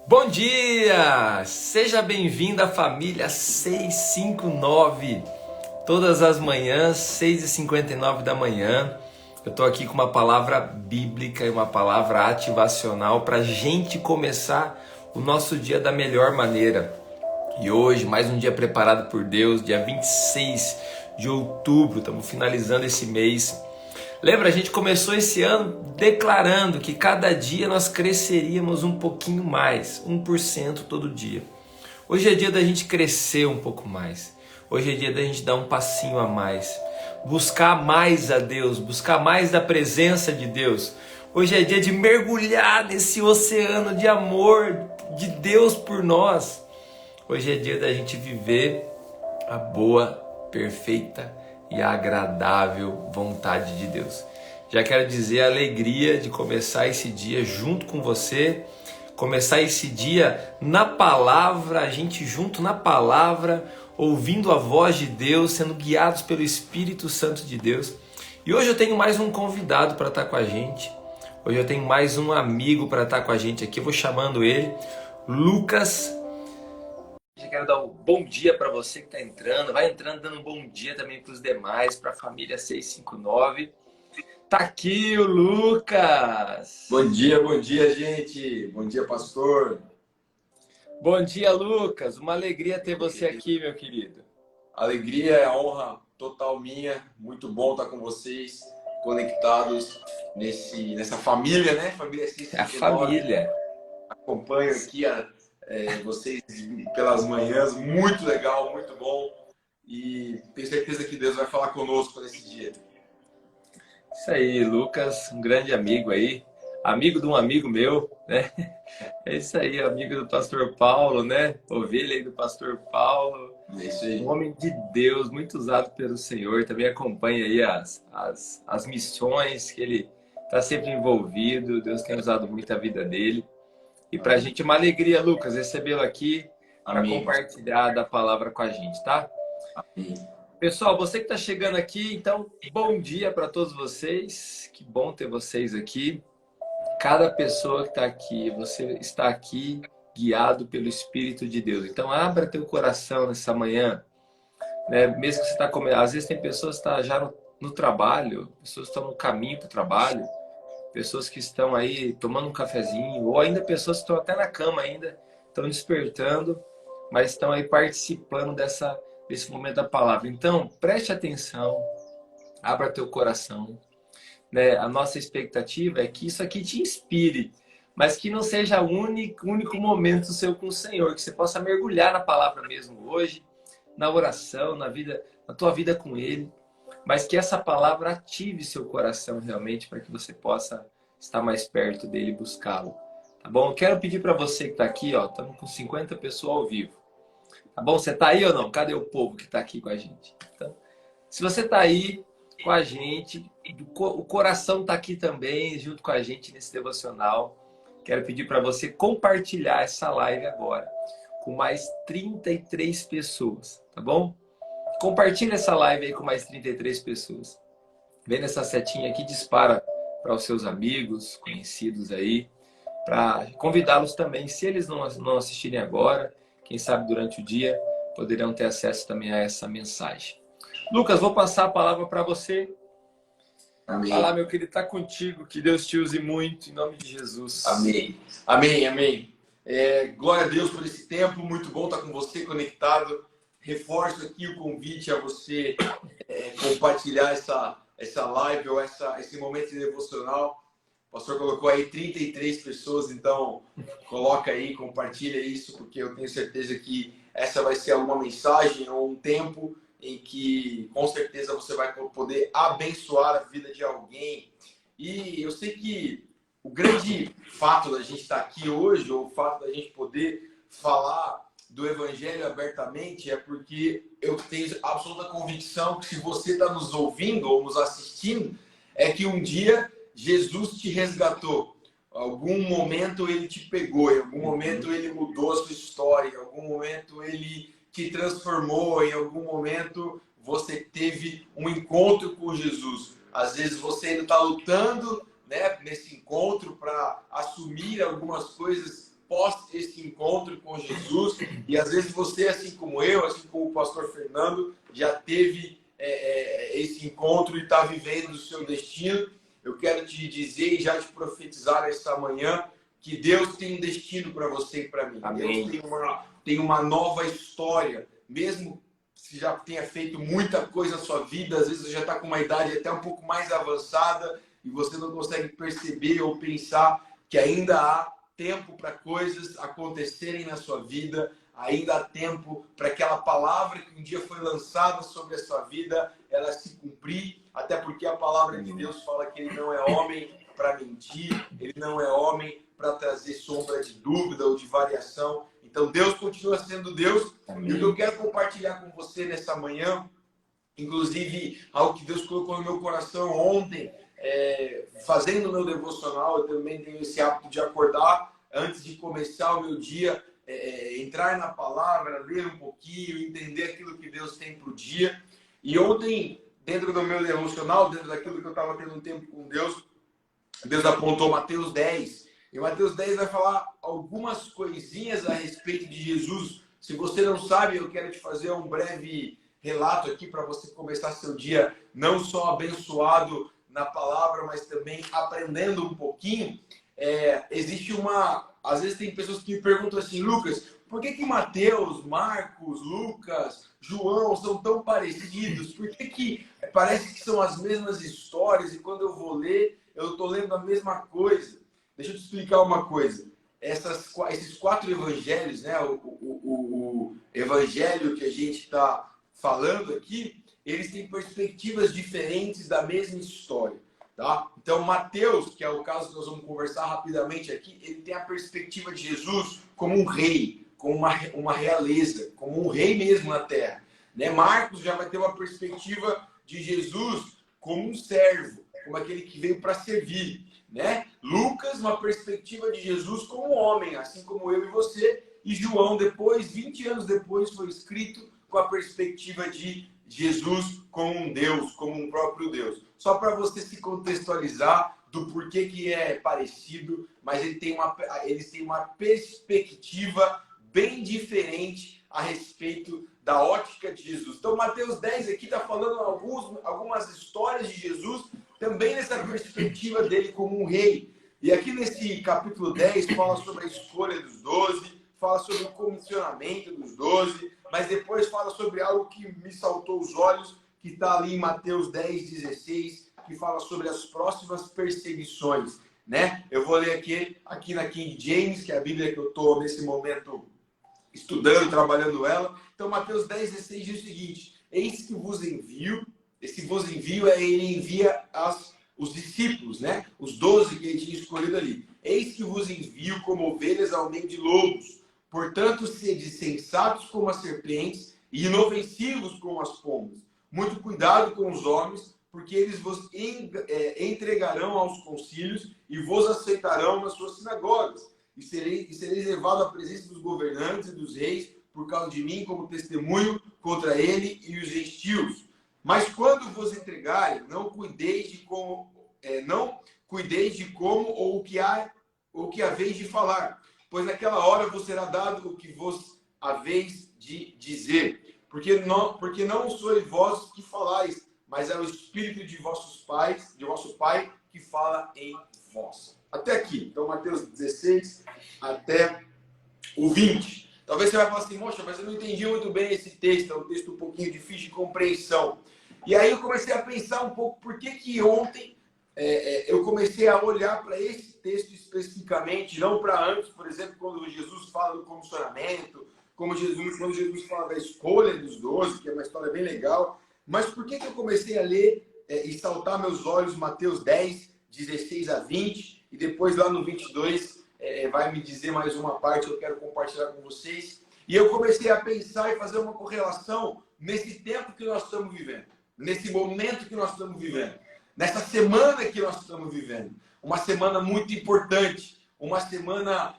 Bom dia! Seja bem-vindo à família 659. Todas as manhãs, 6h59 da manhã, eu estou aqui com uma palavra bíblica e uma palavra ativacional para a gente começar o nosso dia da melhor maneira. E hoje, mais um dia preparado por Deus, dia 26 de outubro, estamos finalizando esse mês. Lembra, a gente começou esse ano declarando que cada dia nós cresceríamos um pouquinho mais, 1% todo dia. Hoje é dia da gente crescer um pouco mais. Hoje é dia da gente dar um passinho a mais. Buscar mais a Deus, buscar mais da presença de Deus. Hoje é dia de mergulhar nesse oceano de amor de Deus por nós. Hoje é dia da gente viver a boa, perfeita e agradável vontade de Deus. Já quero dizer a alegria de começar esse dia junto com você, começar esse dia na palavra, a gente junto na palavra, ouvindo a voz de Deus, sendo guiados pelo Espírito Santo de Deus. E hoje eu tenho mais um convidado para estar com a gente. Hoje eu tenho mais um amigo para estar com a gente aqui. Eu vou chamando ele, Lucas. Eu quero dar um bom dia para você que está entrando. Vai entrando dando um bom dia também para os demais, para a família 659. Tá aqui o Lucas. Bom dia, gente. Bom dia, pastor. Bom dia, Lucas. Uma alegria ter você aqui, meu querido. Alegria é a honra total minha. Muito bom estar com vocês, conectados nessa família, né? Família 659. A família. Acompanho aqui vocês pelas manhãs. Muito legal, muito bom. E tenho certeza que Deus vai falar conosco nesse dia. Isso aí, Lucas, um grande amigo aí. Amigo de um amigo meu, né? É isso aí, amigo do pastor Paulo, né? Ovelha aí do pastor Paulo. É isso aí. Um homem de Deus, muito usado pelo Senhor. Também acompanha aí as missões que ele está sempre envolvido. Deus tem usado muito a vida dele. E para a gente é uma alegria, Lucas, recebê-lo aqui para compartilhar da palavra com a gente, tá? Amém. Pessoal, você que está chegando aqui, então, bom dia para todos vocês. Que bom ter vocês aqui. Cada pessoa que está aqui, você está aqui guiado pelo Espírito de Deus. Então, abra teu coração nessa manhã, né? Mesmo que você está comendo, às vezes tem pessoas que estão já no trabalho, pessoas que estão no caminho para o trabalho, pessoas que estão aí tomando um cafezinho, ou ainda pessoas que estão até na cama ainda, estão despertando, mas estão aí participando desse momento da palavra. Então, preste atenção, abra teu coração, né? A nossa expectativa é que isso aqui te inspire, mas que não seja o único momento seu com o Senhor, que você possa mergulhar na palavra mesmo hoje, na oração, na tua vida com Ele, mas que essa palavra ative seu coração realmente para que você possa estar mais perto dele e buscá-lo. Tá bom? Eu quero pedir para você que está aqui, ó, estamos com 50 pessoas ao vivo. Tá bom? Você tá aí ou não? Cadê o povo que está aqui com a gente? Então, se você está aí com a gente, o coração está aqui também, junto com a gente nesse devocional. Quero pedir para você compartilhar essa live agora com mais 33 pessoas, tá bom? Compartilha essa live aí com mais 33 pessoas. Vem nessa setinha aqui, dispara para os seus amigos, conhecidos aí, para convidá-los também, se eles não assistirem agora, quem sabe durante o dia, poderão ter acesso também a essa mensagem. Lucas, vou passar a palavra para você. Amém. Fala, meu querido, está contigo. Que Deus te use muito, em nome de Jesus. Amém. Amém, amém. Glória a Deus por esse tempo. Muito bom estar com você conectado. Reforço aqui o convite a você compartilhar essa live ou esse momento devocional. O pastor colocou aí 33 pessoas, então coloca aí, compartilha isso, porque eu tenho certeza que essa vai ser alguma mensagem ou um tempo em que com certeza você vai poder abençoar a vida de alguém. E eu sei que o grande fato da gente estar aqui hoje, ou o fato da gente poder falar do Evangelho abertamente, é porque eu tenho absoluta convicção que se você está nos ouvindo ou nos assistindo, é que um dia Jesus te resgatou. Em algum momento ele te pegou, em algum momento ele mudou a sua história, em algum momento ele te transformou, em algum momento você teve um encontro com Jesus. Às vezes você ainda está lutando, né, nesse encontro para assumir algumas coisas pós esse encontro com Jesus. E às vezes você, assim como eu, assim como o pastor Fernando, já teve esse encontro e está vivendo o seu destino. Eu quero te dizer e já te profetizar esta manhã que Deus tem um destino para você e para mim. Amém. Deus tem uma nova história, mesmo se já tenha feito muita coisa na sua vida, às vezes você já está com uma idade até um pouco mais avançada e você não consegue perceber ou pensar que ainda há tempo para coisas acontecerem na sua vida, ainda há tempo para aquela palavra que um dia foi lançada sobre a sua vida, ela se cumprir, até porque a palavra de Deus fala que ele não é homem para mentir, ele não é homem para trazer sombra de dúvida ou de variação. Então Deus continua sendo Deus. Amém. E o que eu quero compartilhar com você nessa manhã, inclusive algo que Deus colocou no meu coração ontem, fazendo o meu devocional, eu também tenho esse hábito de acordar antes de começar o meu dia, entrar na palavra, ler um pouquinho, entender aquilo que Deus tem para o dia. E ontem, dentro do meu devocional, dentro daquilo que eu estava tendo um tempo com Deus, Deus apontou Mateus 10. E Mateus 10 vai falar algumas coisinhas a respeito de Jesus. Se você não sabe, eu quero te fazer um breve relato aqui para você começar seu dia não só abençoado na palavra, mas também aprendendo um pouquinho. Às vezes tem pessoas que me perguntam assim, Lucas, por que Mateus, Marcos, Lucas, João são tão parecidos? Por que parece que são as mesmas histórias e quando eu vou ler, eu estou lendo a mesma coisa? Deixa eu te explicar uma coisa. Esses 4 evangelhos, né? O evangelho que a gente está falando aqui, eles têm perspectivas diferentes da mesma história. Tá? Então, Mateus, que é o caso que nós vamos conversar rapidamente aqui, ele tem a perspectiva de Jesus como um rei, como uma realeza, como um rei mesmo na terra. Né? Marcos já vai ter uma perspectiva de Jesus como um servo, como aquele que veio para servir. Né? Lucas, uma perspectiva de Jesus como homem, assim como eu e você. E João, 20 anos depois, foi escrito com a perspectiva de Jesus como um Deus, como um próprio Deus. Só para você se contextualizar do porquê que é parecido, mas eles têm uma perspectiva bem diferente a respeito da ótica de Jesus. Então, Mateus 10 aqui está falando algumas histórias de Jesus, também nessa perspectiva dele como um rei. E aqui nesse capítulo 10 fala sobre a escolha dos 12, fala sobre o comissionamento dos 12, mas depois fala sobre algo que me saltou os olhos, que está ali em Mateus 10, 16, que fala sobre as próximas perseguições. Né? Eu vou ler aqui na King James, que é a Bíblia que eu estou nesse momento estudando, trabalhando ela. Então, Mateus 10, 16 diz o seguinte: eis que vos envio. Esse vos envio ele envia os discípulos, né? Os 12 que ele tinha escolhido ali. Eis que vos envio como ovelhas ao meio de lobos. Portanto, sede sensatos como as serpentes e inofensivos como as pombas. Muito cuidado com os homens, porque eles vos entregarão aos concílios e vos aceitarão nas suas sinagogas. E sereis levados à presença dos governantes e dos reis por causa de mim como testemunho contra ele e os gentios. Mas quando vos entregarem, não cuideis de como ou o que haveis de falar, pois naquela hora vos será dado o que vos haveis de dizer. Porque não sois vós que falais, mas é o Espírito de vosso Pai que fala em vós. Até aqui. Então, Mateus 16 até o 20. Talvez você vai falar assim, moxa, mas eu não entendi muito bem esse texto, é um texto um pouquinho difícil de compreensão. E aí eu comecei a pensar um pouco por que ontem eu comecei a olhar para esse texto especificamente, não para antes, por exemplo, quando Jesus fala do comissionamento, quando Jesus fala da escolha dos 12, que é uma história bem legal. Mas por que eu comecei a ler e saltar meus olhos Mateus 10, 16 a 20, e depois lá no 22 vai me dizer mais uma parte que eu quero compartilhar com vocês. E eu comecei a pensar e fazer uma correlação nesse tempo que nós estamos vivendo, nesse momento que nós estamos vivendo, nessa semana que nós estamos vivendo. Uma semana muito importante, uma semana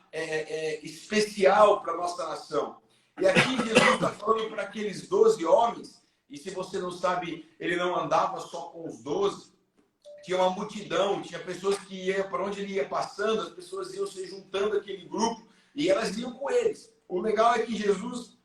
especial para a nossa nação. E aqui Jesus está falando para aqueles 12 homens, e se você não sabe, ele não andava só com os 12, tinha uma multidão, tinha pessoas que iam, para onde ele ia passando, as pessoas iam se juntando àquele grupo, e elas iam com eles. O legal é que Jesus,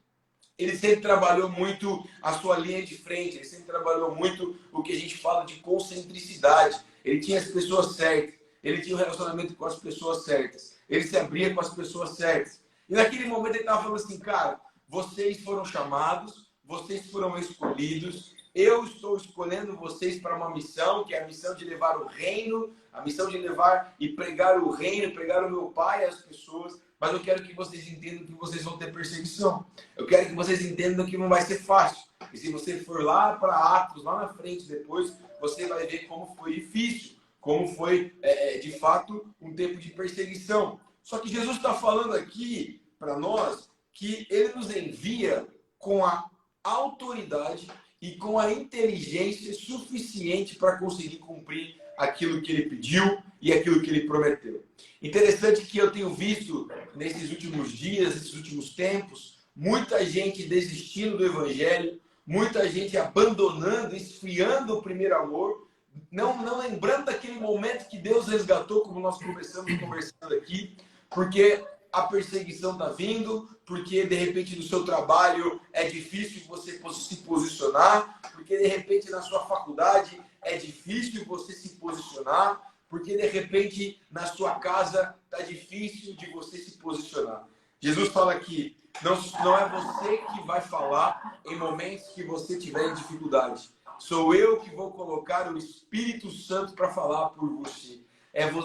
ele sempre trabalhou muito a sua linha de frente, ele sempre trabalhou muito o que a gente fala de concentricidade. Ele tinha as pessoas certas, ele tinha um relacionamento com as pessoas certas, ele se abria com as pessoas certas. E naquele momento ele estava falando assim, cara, vocês foram chamados, vocês foram escolhidos, eu estou escolhendo vocês para uma missão, que é a missão de levar o reino, a missão de levar e pregar o reino, pregar o meu Pai às pessoas, mas eu quero que vocês entendam que vocês vão ter perseguição. Eu quero que vocês entendam que não vai ser fácil. E se você for lá para Atos, lá na frente depois, você vai ver como foi difícil, como foi, de fato, um tempo de perseguição. Só que Jesus está falando aqui para nós que ele nos envia com a autoridade e com a inteligência suficiente para conseguir cumprir aquilo que ele pediu e aquilo que ele prometeu. Interessante que eu tenho visto nesses últimos dias, nesses últimos tempos, muita gente desistindo do evangelho, muita gente abandonando, esfriando o primeiro amor, não lembrando daquele momento que Deus resgatou, como nós começamos conversando aqui, porque a perseguição está vindo, porque de repente no seu trabalho é difícil você se posicionar, porque de repente na sua faculdade é difícil você se posicionar, porque de repente na sua casa está difícil de você se posicionar. Jesus fala aqui, não é você que vai falar em momentos que você tiver em dificuldade. Sou eu que vou colocar o Espírito Santo para falar por você.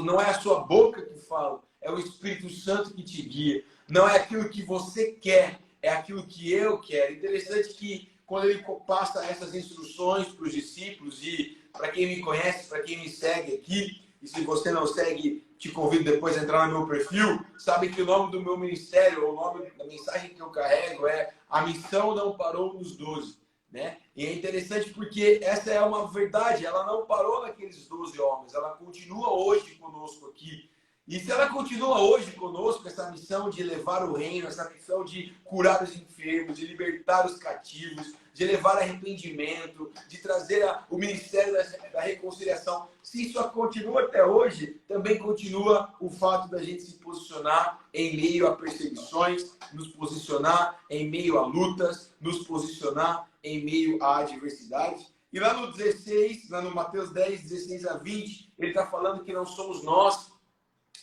Não é a sua boca que fala, é o Espírito Santo que te guia. Não é aquilo que você quer, é aquilo que eu quero. Interessante que quando ele passa essas instruções para os discípulos, e para quem me conhece, para quem me segue aqui, e se você não segue, te convido depois a entrar no meu perfil, sabe que o nome do meu ministério, o nome da mensagem que eu carrego é A Missão Não Parou nos 12. Né? E é interessante porque essa é uma verdade, ela não parou naqueles 12 homens, ela continua hoje conosco aqui. E se ela continua hoje conosco, essa missão de levar o reino, essa missão de curar os enfermos, de libertar os cativos, de levar arrependimento, de trazer o ministério da reconciliação, se isso continua até hoje, também continua o fato da gente se posicionar em meio a perseguições, nos posicionar em meio a lutas, nos posicionar em meio à adversidade. E lá no 16, lá no Mateus 10, 16 a 20, ele está falando que não somos nós,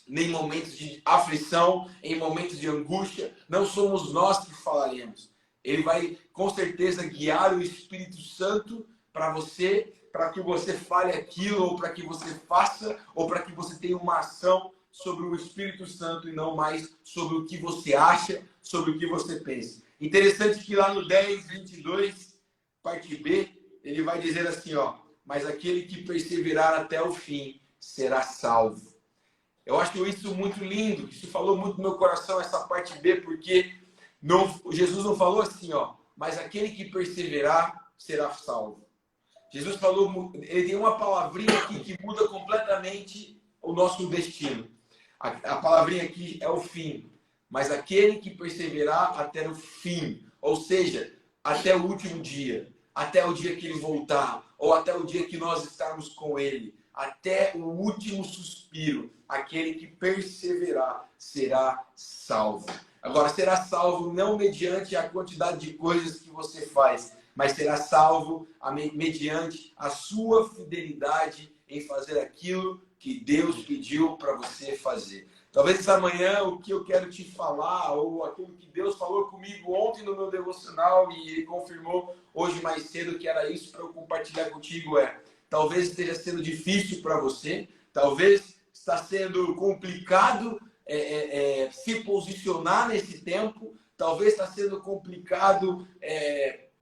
em momentos de aflição, em momentos de angústia, não somos nós que falaremos. Ele vai, com certeza, guiar o Espírito Santo para você, para que você fale aquilo, ou para que você faça, ou para que você tenha uma ação sobre o Espírito Santo e não mais sobre o que você acha, sobre o que você pensa. Interessante que lá no 10, 22, parte B, ele vai dizer assim, ó, mas aquele que perseverar até o fim será salvo. Eu acho isso muito lindo, isso falou muito no meu coração, essa parte B, porque Jesus não falou assim, ó, mas aquele que perseverar será salvo. Jesus falou, ele tem uma palavrinha aqui que muda completamente o nosso destino. A palavrinha aqui é o fim, mas aquele que perseverar até o fim, ou seja, até o último dia, até o dia que ele voltar, ou até o dia que nós estarmos com ele, até o último suspiro, aquele que perseverar será salvo. Agora, será salvo não mediante a quantidade de coisas que você faz, mas será salvo mediante a sua fidelidade em fazer aquilo que Deus pediu para você fazer. Talvez essa manhã o que eu quero te falar, ou aquilo que Deus falou comigo ontem no meu devocional, e Ele confirmou hoje mais cedo que era isso para eu compartilhar contigo, talvez esteja sendo difícil para você, talvez está sendo complicado se posicionar nesse tempo, talvez está sendo complicado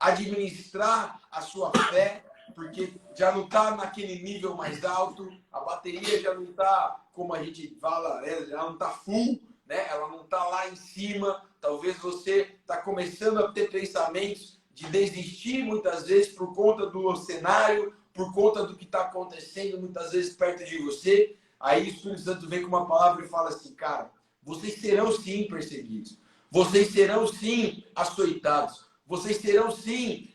administrar a sua fé, porque já não está naquele nível mais alto, a bateria já não está, como a gente fala, ela não está full, né? Ela não está lá em cima. Talvez você está começando a ter pensamentos de desistir muitas vezes por conta do cenário, por conta do que está acontecendo muitas vezes perto de você. Aí o Espírito Santo vem com uma palavra e fala assim, cara, vocês serão sim perseguidos, vocês serão sim açoitados, vocês serão sim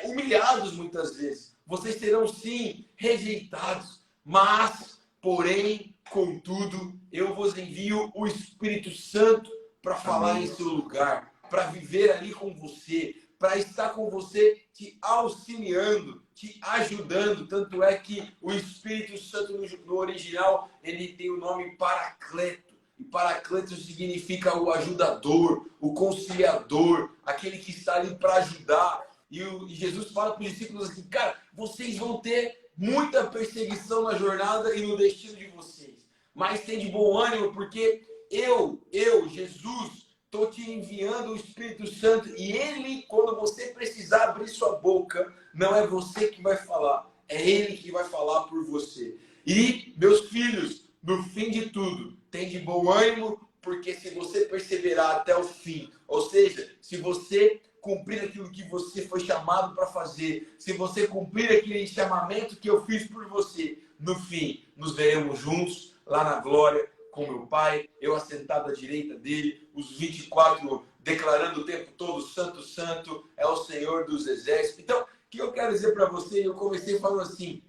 humilhados muitas vezes, vocês serão sim rejeitados, mas, porém, contudo, eu vos envio o Espírito Santo para falar em seu lugar, para viver ali com você, para estar com você, te auxiliando, te ajudando. Tanto é que o Espírito Santo no original, ele tem o nome Paracleto. E Paracleto significa o ajudador, o conciliador, aquele que está ali para ajudar. E Jesus fala para os discípulos assim, cara, vocês vão ter muita perseguição na jornada e no destino de vocês. Mas tem de bom ânimo, porque eu, Jesus, estou te enviando o Espírito Santo. E ele, quando você precisar abrir sua boca, não é você que vai falar, é ele que vai falar por você. E, meus filhos, no fim de tudo, tem de bom ânimo, porque se você perseverar até o fim, ou seja, se você cumprir aquilo que você foi chamado para fazer, se você cumprir aquele chamamento que eu fiz por você, no fim, nos veremos juntos, lá na glória, com meu Pai, eu assentado à direita dele, os 24 declarando o tempo todo, Santo, Santo, é o Senhor dos Exércitos. Então, o que eu quero dizer para você, eu comecei falando assim,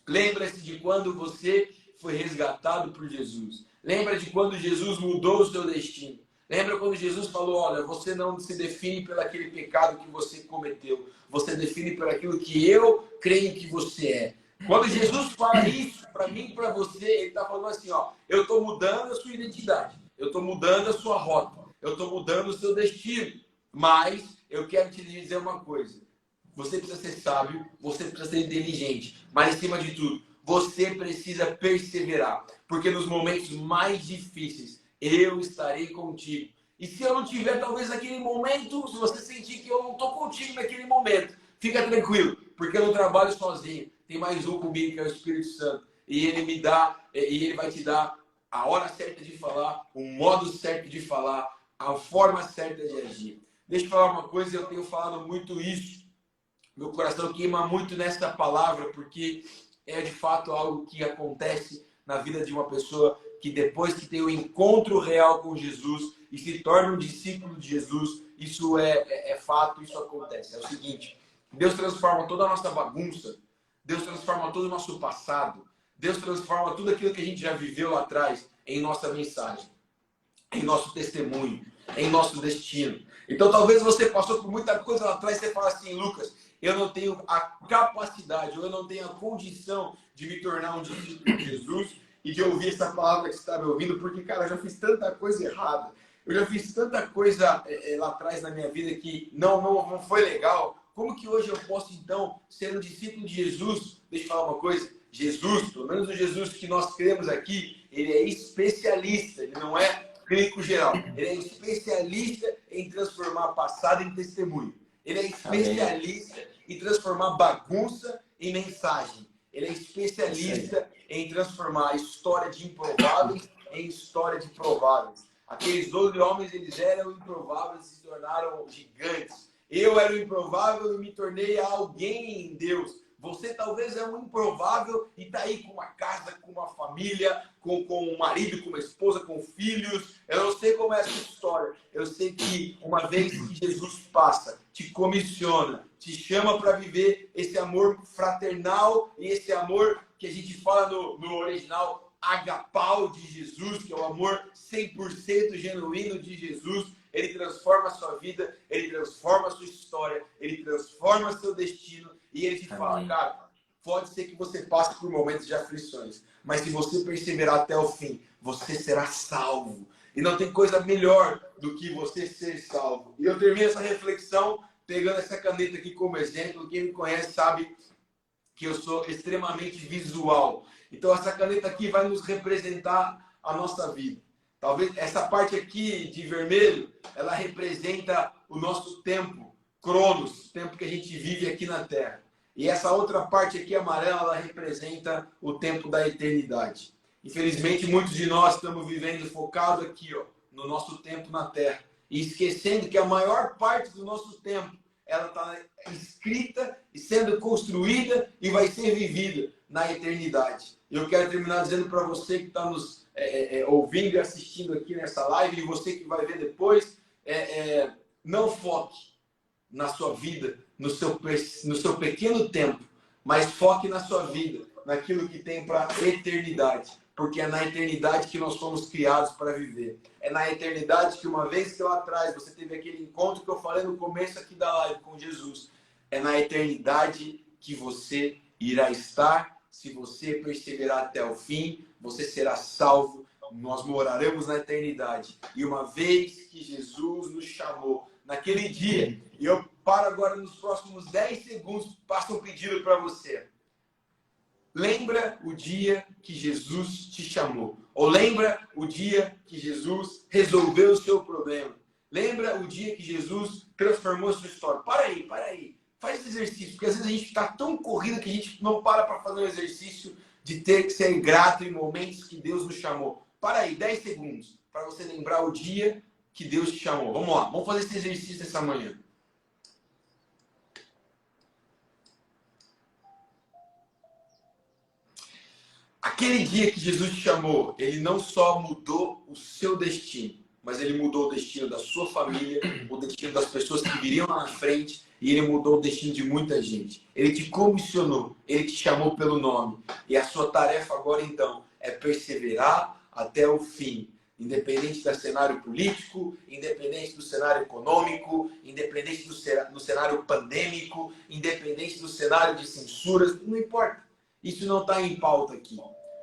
lembra-se de quando você foi resgatado por Jesus. Lembra de quando Jesus mudou o seu destino. Lembra quando Jesus falou, olha, você não se define pelo aquele pecado que você cometeu. Você define por aquilo que eu creio que você é. Quando Jesus fala isso para mim e para você, ele está falando assim, ó, eu estou mudando a sua identidade. Eu estou mudando a sua rota. Eu estou mudando o seu destino. Mas eu quero te dizer uma coisa. Você precisa ser sábio, você precisa ser inteligente. Mas, acima de tudo, você precisa perseverar. Porque nos momentos mais difíceis, eu estarei contigo. E se eu não tiver, talvez naquele momento, se você sentir que eu não estou contigo naquele momento, fica tranquilo, porque eu não trabalho sozinho. Tem mais um comigo, que é o Espírito Santo. E ele me dá, e ele vai te dar a hora certa de falar, o modo certo de falar, a forma certa de agir. Deixa eu falar uma coisa, eu tenho falado muito isso. Meu coração queima muito nessa palavra, porque é de fato algo que acontece na vida de uma pessoa que depois que tem o encontro real com Jesus e se torna um discípulo de Jesus, isso é fato, isso acontece. É o seguinte, Deus transforma toda a nossa bagunça, Deus transforma todo o nosso passado, Deus transforma tudo aquilo que a gente já viveu lá atrás em nossa mensagem, em nosso testemunho, em nosso destino. Então talvez você passou por muita coisa lá atrás e você fala assim, Lucas, eu não tenho a capacidade, ou eu não tenho a condição de me tornar um discípulo de Jesus e de ouvir essa palavra que você está me ouvindo, porque, cara, eu já fiz tanta coisa errada, eu já fiz tanta coisa lá atrás na minha vida que não foi legal. Como que hoje eu posso, então, ser um discípulo de Jesus? Deixa eu falar uma coisa. Jesus, pelo menos o Jesus que nós cremos aqui, ele é especialista, ele não é clínico geral. Ele é especialista em transformar passado em testemunho. Ele é especialista em transformar bagunça em mensagem. Ele é especialista em transformar a história de improváveis em história de prováveis. Aqueles 12 homens, eles eram improváveis e se tornaram gigantes. Eu era o improvável e me tornei alguém em Deus. Você talvez é um improvável e está aí com uma casa, com uma família, com um marido, com uma esposa, com filhos. Eu não sei como é essa história. Eu sei que uma vez que Jesus passa, te comissiona, te chama para viver esse amor fraternal e esse amor que a gente fala no original, agapau de Jesus, que é o amor 100% genuíno de Jesus. Ele transforma a sua vida, ele transforma a sua história, ele transforma seu destino e ele te fala, cara, pode ser que você passe por momentos de aflições, mas se você perseverar até o fim, você será salvo. E não tem coisa melhor do que você ser salvo. E eu termino essa reflexão pegando essa caneta aqui como exemplo. Quem me conhece sabe que eu sou extremamente visual. Então essa caneta aqui vai nos representar a nossa vida. Talvez essa parte aqui de vermelho, ela representa o nosso tempo, Cronos, tempo que a gente vive aqui na Terra. E essa outra parte aqui amarela, ela representa o tempo da eternidade. Infelizmente, muitos de nós estamos vivendo focado aqui, ó, no nosso tempo na Terra. E esquecendo que a maior parte do nosso tempo, ela está escrita e sendo construída e vai ser vivida na eternidade. Eu quero terminar dizendo para você que está nos ouvindo e assistindo aqui nessa live, e você que vai ver depois, não foque na sua vida, no seu pequeno tempo, mas foque na sua vida, naquilo que tem para a eternidade. porque é na eternidade que nós fomos criados para viver. É na eternidade que uma vez que lá atrás você teve aquele encontro que eu falei no começo aqui da live com Jesus, é na eternidade que você irá estar. Se você perseverar até o fim, você será salvo. Nós moraremos na eternidade. E uma vez que Jesus nos chamou, naquele dia, e eu paro agora nos próximos 10 segundos, passo um pedido para você. Lembra o dia que Jesus te chamou. Ou lembra o dia que Jesus resolveu o seu problema. Lembra o dia que Jesus transformou a sua história. Para aí. Faz esse exercício, porque às vezes a gente está tão corrido que a gente não para fazer o exercício de ter que ser grato em momentos que Deus nos chamou. Para aí, 10 segundos, para você lembrar o dia que Deus te chamou. Vamos lá, vamos fazer esse exercício essa manhã. Aquele dia que Jesus te chamou, ele não só mudou o seu destino, mas ele mudou o destino da sua família, o destino das pessoas que viriam lá na frente, e ele mudou o destino de muita gente. Ele te comissionou, ele te chamou pelo nome. E a sua tarefa agora, então, é perseverar até o fim. Independente do cenário político, independente do cenário econômico, independente do cenário pandêmico, independente do cenário de censuras, não importa. Isso não está em pauta aqui.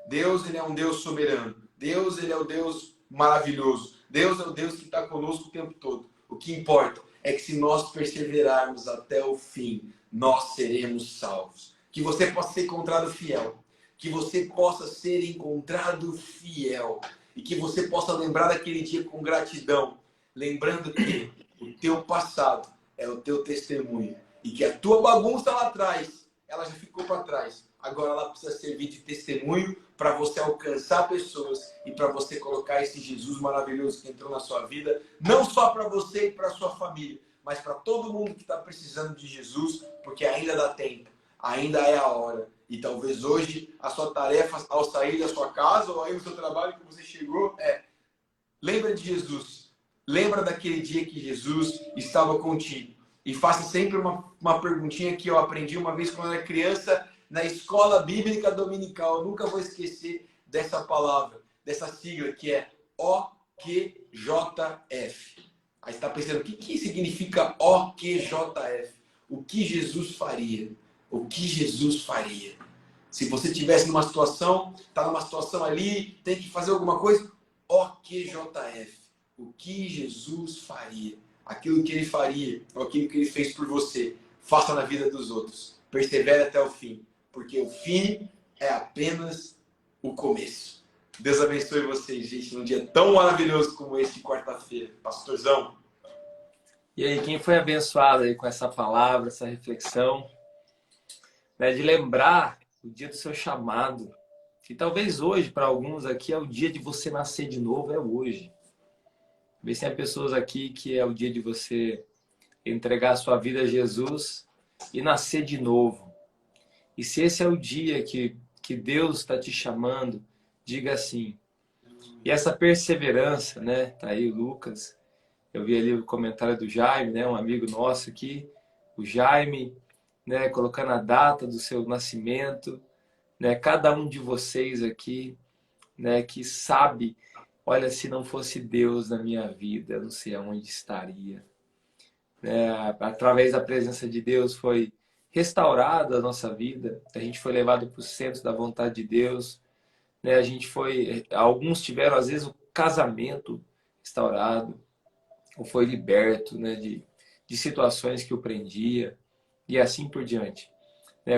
Deus, ele é um Deus soberano. Deus, ele é o Deus maravilhoso. Deus é o Deus que está conosco o tempo todo. O que importa é que se nós perseverarmos até o fim, nós seremos salvos. Que você possa ser encontrado fiel. Que você possa ser encontrado fiel. E que você possa lembrar daquele dia com gratidão. Lembrando que o teu passado é o teu testemunho. E que a tua bagunça lá atrás, ela já ficou para trás. Agora ela precisa servir de testemunho para você alcançar pessoas e para você colocar esse Jesus maravilhoso que entrou na sua vida, não só para você e para sua família, mas para todo mundo que está precisando de Jesus, porque ainda dá tempo, ainda é a hora. E talvez hoje a sua tarefa ao sair da sua casa ou aí no seu trabalho que você chegou lembra de Jesus, lembra daquele dia que Jesus estava contigo. E faça sempre uma perguntinha que eu aprendi uma vez quando eu era criança, na escola bíblica dominical. Eu nunca vou esquecer dessa palavra, dessa sigla que é OQJF. Aí você está pensando, o que significa OQJF? O que Jesus faria? O que Jesus faria? Se você estivesse numa situação, está numa situação ali, tem que fazer alguma coisa, OQJF. O que Jesus faria? Aquilo que ele faria, ou aquilo que ele fez por você, faça na vida dos outros. Persevere até o fim. Porque o fim é apenas o começo. Deus abençoe vocês, gente, num dia tão maravilhoso como esse de quarta-feira. Pastorzão. E aí, quem foi abençoado aí com essa palavra, essa reflexão, né, de lembrar o dia do seu chamado. E talvez hoje, para alguns aqui, é o dia de você nascer de novo, é hoje. Talvez tenha pessoas aqui que é o dia de você entregar a sua vida a Jesus e nascer de novo. E se esse é o dia que Deus está te chamando, diga assim. E essa perseverança, né? Tá aí o Lucas. Eu vi ali o comentário do Jaime, né? Um amigo nosso aqui. O Jaime, né? Colocando a data do seu nascimento. Né? Cada um de vocês aqui, né? Que sabe, olha, se não fosse Deus na minha vida, eu não sei aonde estaria. Através da presença de Deus foi restaurada a nossa vida, a gente foi levado para o centro da vontade de Deus, né? Alguns tiveram às vezes o casamento restaurado, ou foi liberto, né? de situações que o prendia, e assim por diante.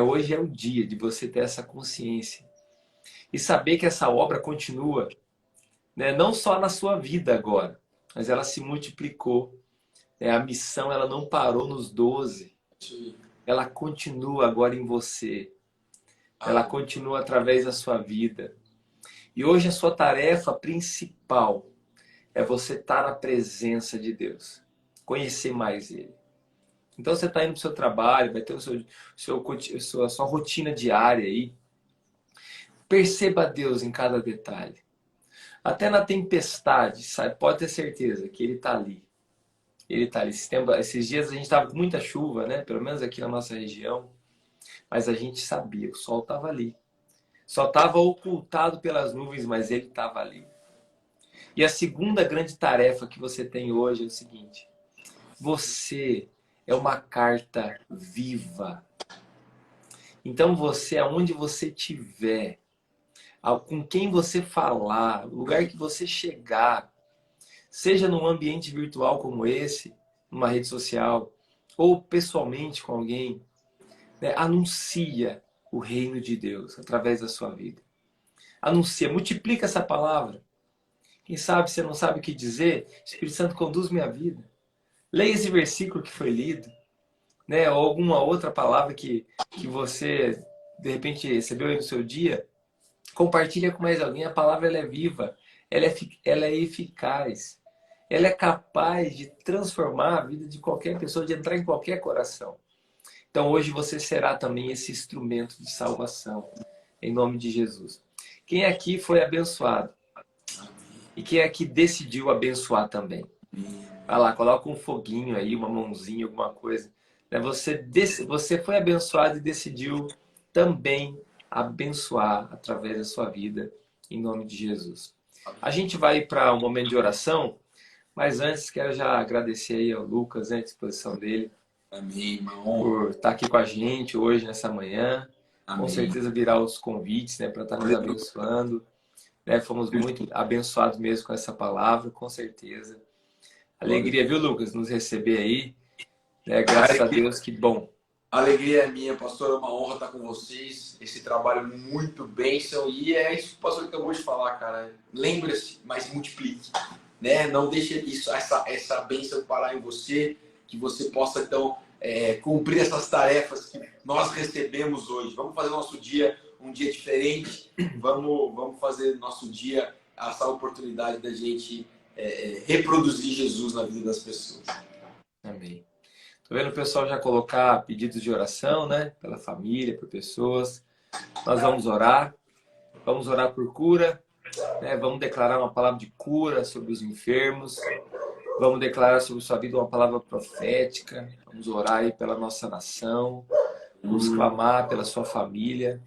Hoje é o dia de você ter essa consciência e saber que essa obra continua, né? Não só na sua vida agora, mas ela se multiplicou. A missão ela não parou nos 12. Ela continua agora em você. Ela continua através da sua vida. E hoje a sua tarefa principal é você estar na presença de Deus. Conhecer mais Ele. Então você está indo para o seu trabalho, vai ter a sua rotina diária aí. Perceba Deus em cada detalhe. Até na tempestade, sabe? Pode ter certeza que Ele está ali. Ele está ali. Esses dias a gente estava com muita chuva, né? Pelo menos aqui na nossa região. Mas a gente sabia, o sol estava ali. Só estava ocultado pelas nuvens, mas ele estava ali. E a segunda grande tarefa que você tem hoje é o seguinte: você é uma carta viva. Então você, aonde você estiver, com quem você falar, o lugar que você chegar, seja num ambiente virtual como esse, numa rede social, ou pessoalmente com alguém, né, anuncia o reino de Deus através da sua vida. Anuncia, multiplica essa palavra. Quem sabe você não sabe o que dizer? O Espírito Santo conduz minha vida. Leia esse versículo que foi lido, né? Ou alguma outra palavra que você, de repente, recebeu aí no seu dia. Compartilha com mais alguém. A palavra ela é viva, ela é eficaz. Ela é capaz de transformar a vida de qualquer pessoa, de entrar em qualquer coração. Então hoje você será também esse instrumento de salvação, em nome de Jesus. Quem aqui foi abençoado? E quem aqui decidiu abençoar também? Vai lá, coloca um foguinho aí, uma mãozinha, alguma coisa. Você foi abençoado e decidiu também abençoar através da sua vida, em nome de Jesus. A gente vai para um momento de oração, mas antes quero já agradecer aí ao Lucas, né, a disposição dele. Amém, irmão. Por estar aqui com a gente hoje, nessa manhã. Amém. Com certeza virá os convites, né, para estar nos abençoando. Né, fomos muito abençoados mesmo com essa palavra, com certeza. Alegria, viu, Lucas, nos receber aí. Né, graças a Deus, que bom. A alegria é minha, pastor, é uma honra estar com vocês. Esse trabalho muito bênção. E é isso que o pastor acabou de falar, cara. Lembre-se, mas multiplique. Né? Não deixe isso, essa bênção parar em você, que você possa, então, cumprir essas tarefas que nós recebemos hoje. Vamos fazer nosso dia um dia diferente. Vamos fazer nosso dia essa oportunidade da gente reproduzir Jesus na vida das pessoas. Amém. Tô vendo o pessoal já colocar pedidos de oração, né? Pela família, por pessoas. Nós vamos orar por cura, né? Vamos declarar uma palavra de cura sobre os enfermos. Vamos declarar sobre sua vida uma palavra profética. Vamos orar aí pela nossa nação. Vamos clamar pela sua família.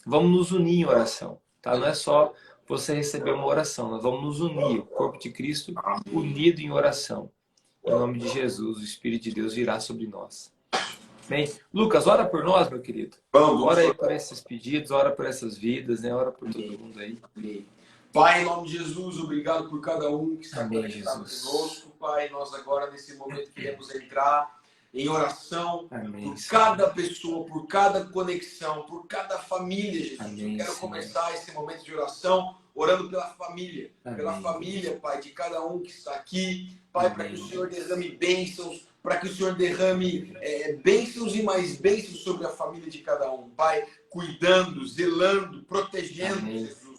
Vamos nos unir em oração, tá? Não é só você receber uma oração, nós vamos nos unir, o corpo de Cristo unido em oração. Em nome de Jesus, o Espírito de Deus virá sobre nós. Bem, Lucas, ora por nós, meu querido. Ora aí por esses pedidos, ora por essas vidas, né? Ora por todo mundo aí. Pai, em nome de Jesus, obrigado por cada um que está conectado conosco. Pai, nós agora nesse momento queremos entrar em oração. Amém, por cada pessoa, por cada conexão, por cada família, Jesus. Amém, eu quero Senhor. começar esse momento de oração orando pela família. Amém. Pela família, Pai, de cada um que está aqui. Pai, para que o Senhor derrame bênçãos, para que o Senhor derrame bênçãos e mais bênçãos sobre a família de cada um. Pai, cuidando, zelando, protegendo, Amém. Jesus.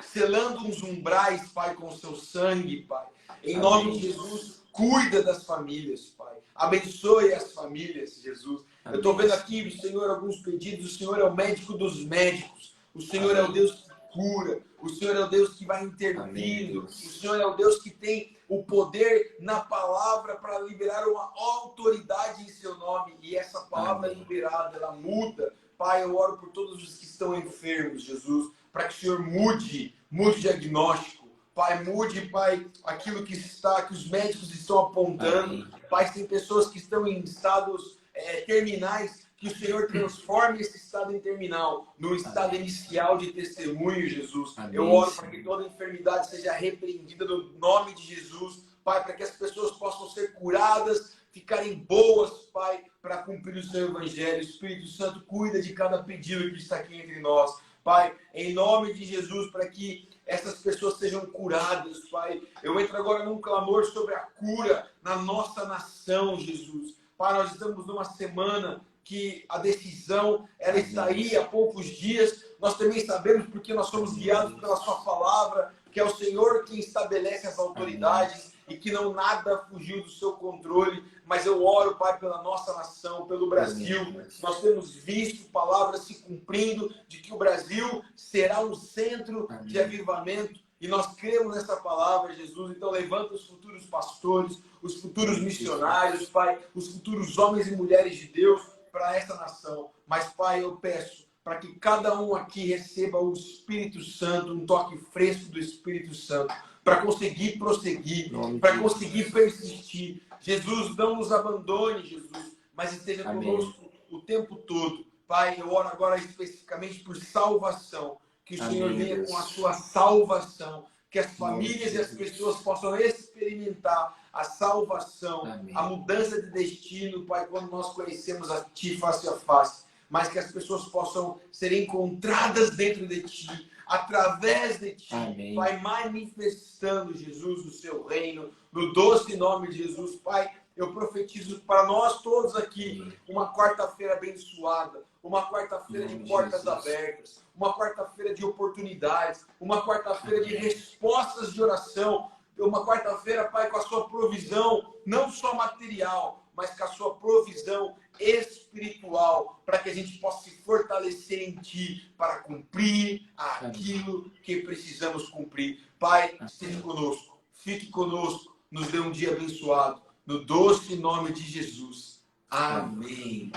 Selando os umbrais, Pai, com o seu sangue, Pai. Em Amém. nome de Jesus, cuida das famílias, Pai. Abençoe as famílias, Jesus. Amém. Eu estou vendo aqui, Senhor, alguns pedidos. O Senhor é o médico dos médicos. O Senhor é o Deus que cura. O Senhor é o Deus que vai intervindo. O Senhor é o Deus que tem o poder na palavra para liberar uma autoridade em seu nome. E essa palavra liberada, ela muda. Pai, eu oro por todos os que estão enfermos, Jesus, para que o Senhor mude o diagnóstico. Pai, mude, Pai, aquilo que os médicos estão apontando. Amém. Pai, tem pessoas que estão em estados terminais, que o Senhor transforme esse estado em terminal, no estado inicial de testemunho, Jesus. Amém. Eu oro para que toda enfermidade seja repreendida no nome de Jesus. Pai, para que as pessoas possam ser curadas, ficarem boas, Pai, para cumprir o seu evangelho. Espírito Santo, cuida de cada pedido que está aqui entre nós. Pai, em nome de Jesus, para que essas pessoas sejam curadas, Pai. Eu entro agora num clamor sobre a cura na nossa nação, Jesus. Pai, nós estamos numa semana que a decisão ela está aí há poucos dias. Nós também sabemos, porque nós somos guiados pela sua palavra, que é o Senhor quem estabelece as autoridades e que não nada fugiu do seu controle. Mas eu oro, Pai, pela nossa nação, pelo Brasil. Nós temos visto palavras se cumprindo de que o Brasil será um centro de avivamento. E nós cremos nessa palavra, Jesus. Então levanta os futuros pastores, os futuros missionários, Pai, os futuros homens e mulheres de Deus para essa nação. Mas, Pai, eu peço para que cada um aqui receba o Espírito Santo, um toque fresco do Espírito Santo, para conseguir prosseguir, para conseguir persistir. Jesus, não nos abandone, Jesus, mas esteja conosco o tempo todo. Pai, eu oro agora especificamente por salvação, que o Senhor venha com a sua salvação, que as famílias e as pessoas possam experimentar a salvação, a mudança de destino, Pai, quando nós conhecemos a Ti face a face, mas que as pessoas possam ser encontradas dentro de Ti, através de Ti, Pai, manifestando, Jesus, o Seu reino, no doce nome de Jesus, Pai. Eu profetizo para nós todos aqui uma quarta-feira abençoada, uma quarta-feira de portas abertas, uma quarta-feira de oportunidades, uma quarta-feira de respostas de oração, uma quarta-feira, Pai, com a sua provisão, não só material, mas com a sua provisão espiritual, para que a gente possa se fortalecer em Ti, para cumprir aquilo que precisamos cumprir. Pai, esteja conosco, fique conosco, nos dê um dia abençoado. No doce nome de Jesus. Amém.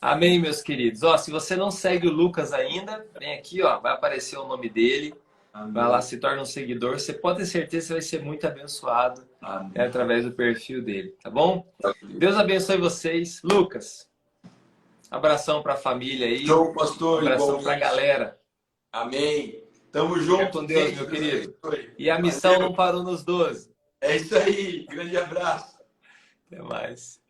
Amém, meus queridos. Ó, se você não segue o Lucas ainda, vem aqui, ó, vai aparecer o nome dele. Amém. Vai lá, se torna um seguidor. Você pode ter certeza que você vai ser muito abençoado, né, através do perfil dele, tá bom? Deus abençoe vocês. Lucas, abração para a família aí. Show, pastor. Abração para a galera. Amém. Tamo junto. Fica com Deus, meu querido. E a missão não parou nos 12. É isso aí. Grande abraço. Até mais.